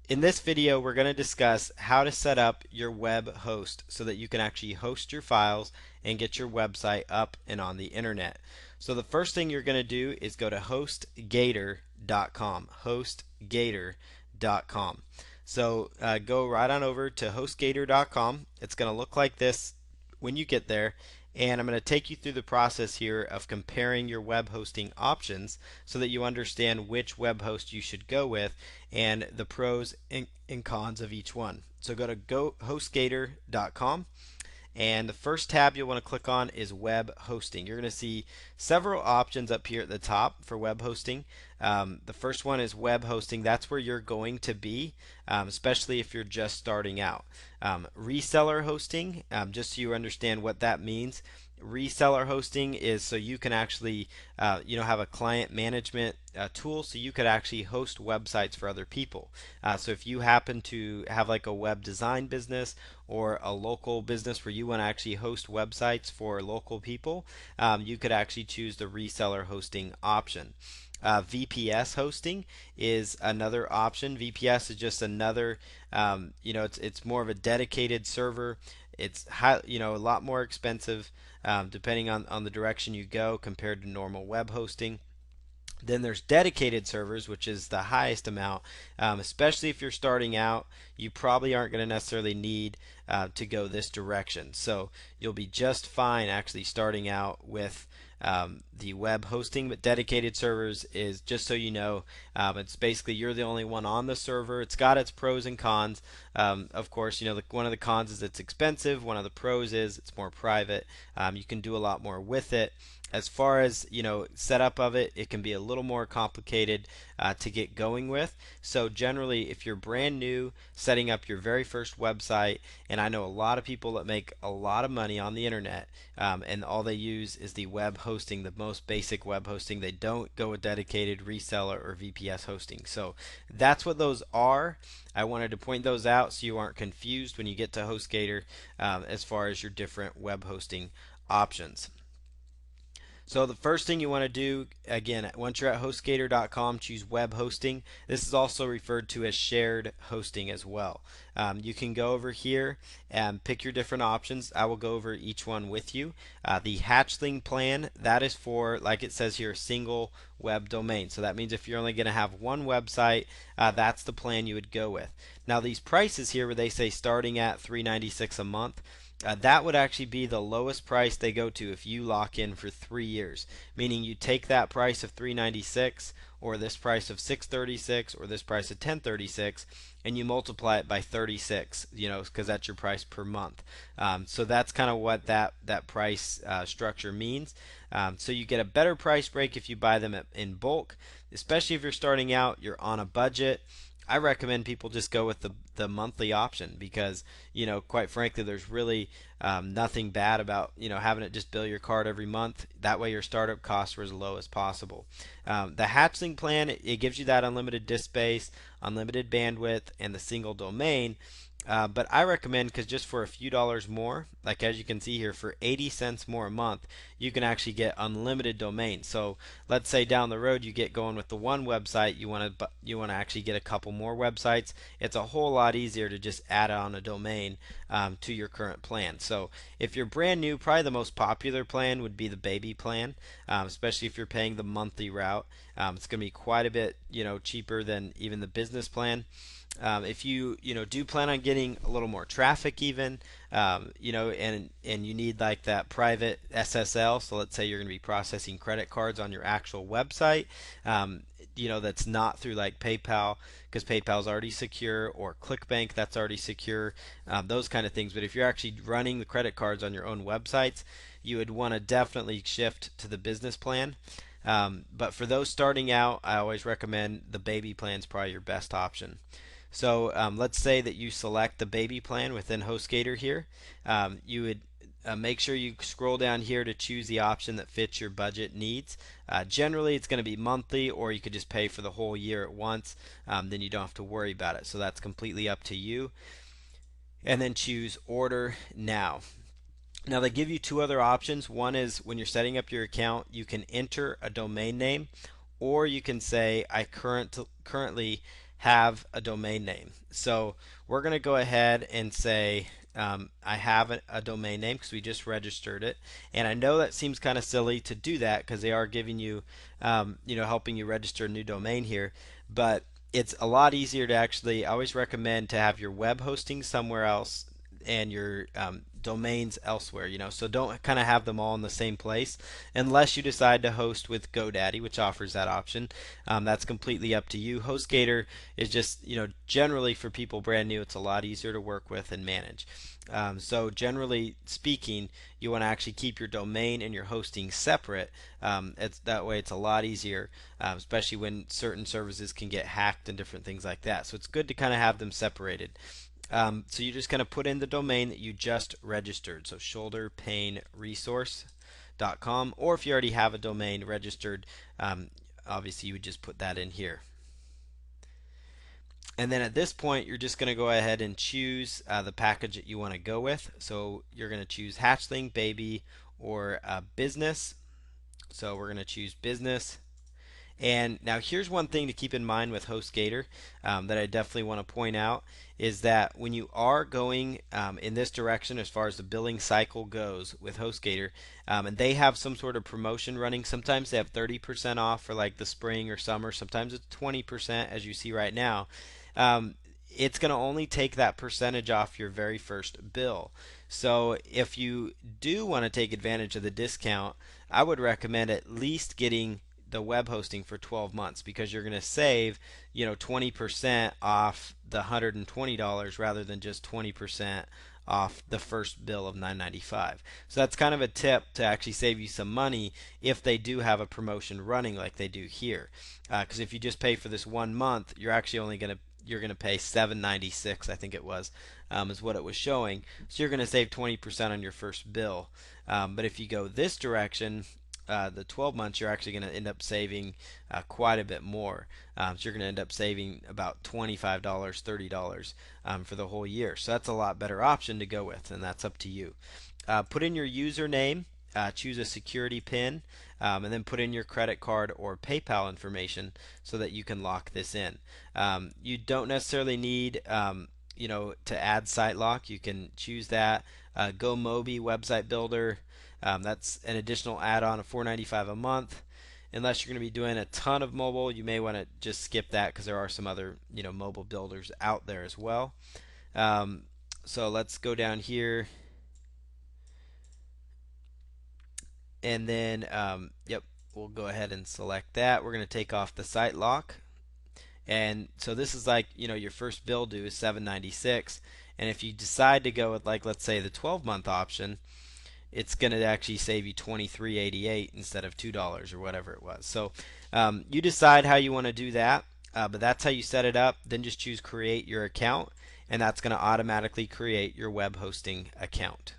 In this video, we're going to discuss how to set up your web host so that you can actually host your files and get your website up and on the internet. So the first thing you're going to do is go to hostgator.com. Hostgator.com. So go right on over to hostgator.com. It's going to look like this when you get there, and I'm going to take you through the process here of comparing your web hosting options so that you understand which web host you should go with and the pros and cons of each one. So go to hostgator.com, and the first tab you'll want to click on is web hosting. You're going to see several options up here at the top for web hosting. The first one is web hosting. That's where you're going to be, especially if you're just starting out. Reseller hosting, just so you understand what that means. Reseller hosting is so you can actually have a client management tool, so you could actually host websites for other people. So if you happen to have like a web design business or a local business where you want to actually host websites for local people, you could actually choose the reseller hosting option. VPS hosting is another option. VPS is just another, it's more of a dedicated server. It's a lot more expensive depending on the direction you go compared to normal web hosting. Then there's dedicated servers, which is the highest amount. Especially if you're starting out, you probably aren't going to necessarily need to go this direction. So you'll be just fine actually starting out with the web hosting. But dedicated servers is, just so you know, it's basically you're the only one on the server. It's got its pros and cons. Of course, one of the cons is it's expensive. One of the pros is it's more private. You can do a lot more with it. As far as setup of it, it can be a little more complicated to get going with. So generally, if you're brand new, setting up your very first website, and I know a lot of people that make a lot of money on the internet, and all they use is the web hosting, the most basic web hosting. They don't go with dedicated, reseller, or VPS hosting. So that's what those are. I wanted to point those out so you aren't confused when you get to HostGator as far as your different web hosting options. So the first thing you want to do, again, once you're at HostGator.com, choose web hosting. This is also referred to as shared hosting as well. You can go over here and pick your different options. I will go over each one with you. The Hatchling plan, that is for, like it says here, a single web domain. So that means if you're only going to have one website, that's the plan you would go with. Now these prices here where they say starting at $3.96 a month, that would actually be the lowest price they go to if you lock in for 3 years. Meaning you take that price of $3.96 or this price of $6.36 or this price of $10.36 and you multiply it by 36, because that's your price per month. So that's kind of what that price structure means. So you get a better price break if you buy them in bulk, especially if you're starting out, you're on a budget. I recommend people just go with the monthly option because, quite frankly, there's really nothing bad about, having it just bill your card every month. That way your startup costs are as low as possible. The Hatchling plan, it gives you that unlimited disk space, unlimited bandwidth, and the single domain. But I recommend, because just for a few dollars more, like as you can see here, for 80 cents more a month, you can actually get unlimited domains. So let's say down the road you get going with the one website, you want to actually get a couple more websites. It's a whole lot easier to just add on a domain to your current plan. So if you're brand new, probably the most popular plan would be the baby plan, especially if you're paying the monthly route. It's going to be quite a bit cheaper than even the business plan. If you do plan on getting a little more traffic even, and you need like that private SSL, so let's say you're going to be processing credit cards on your actual website, that's not through like PayPal, because PayPal is already secure, or ClickBank, that's already secure, those kind of things. But if you're actually running the credit cards on your own websites, you would want to definitely shift to the business plan. But for those starting out, I always recommend the baby plan is probably your best option. So let's say that you select the baby plan within HostGator here. You would make sure you scroll down here to choose the option that fits your budget needs. Generally, it's going to be monthly, or you could just pay for the whole year at once. Then you don't have to worry about it. So that's completely up to you. And then choose Order Now. Now they give you two other options. One is when you're setting up your account, you can enter a domain name, or you can say I currently have a domain name. So we're going to go ahead and say I have a domain name because we just registered it. And I know that seems kind of silly to do that because they are giving you, helping you register a new domain here. But it's a lot easier to actually, I always recommend to have your web hosting somewhere else and your domains elsewhere, so don't kind of have them all in the same place unless you decide to host with GoDaddy, which offers that option. That's completely up to you. HostGator is just, generally for people brand new, it's a lot easier to work with and manage. So generally speaking, you want to actually keep your domain and your hosting separate. That way it's a lot easier, especially when certain services can get hacked and different things like that. So it's good to kind of have them separated. So you're just going to put in the domain that you just registered. So shoulderpainresource.com, or if you already have a domain registered, obviously you would just put that in here. And then at this point, you're just going to go ahead and choose the package that you want to go with. So you're going to choose Hatchling, Baby, or Business. So we're going to choose Business. And now here's one thing to keep in mind with HostGator that I definitely want to point out is that when you are going in this direction as far as the billing cycle goes with HostGator, and they have some sort of promotion running, sometimes they have 30% off for like the spring or summer, sometimes it's 20% as you see right now. It's going to only take that percentage off your very first bill. So if you do want to take advantage of the discount, I would recommend at least getting the web hosting for 12 months because you're going to save 20% off the $120 rather than just 20% off the first bill of $9.95. So that's kind of a tip to actually save you some money if they do have a promotion running like they do here. Because if you just pay for this 1 month, you're actually only going to pay $7.96, I think it was, is what it was showing. So you're going to save 20% on your first bill. But if you go this direction, the 12 months, you're actually going to end up saving quite a bit more. So you're going to end up saving about $25, $30 for the whole year. So that's a lot better option to go with, and that's up to you. Put in your username, choose a security PIN, and then put in your credit card or PayPal information so that you can lock this in. You don't necessarily need to add SiteLock. You can choose that. GoMobi Website Builder. That's an additional add-on of $4.95 a month. Unless you're going to be doing a ton of mobile, you may want to just skip that because there are some other mobile builders out there as well. So let's go down here, and then yep, we'll go ahead and select that. We're going to take off the site lock, and so this is like your first bill due is $7.96, and if you decide to go with, like, let's say the 12-month option, it's going to actually save you $23.88 instead of $2 or whatever it was. So you decide how you want to do that, but that's how you set it up. Then just choose create your account, and that's going to automatically create your web hosting account.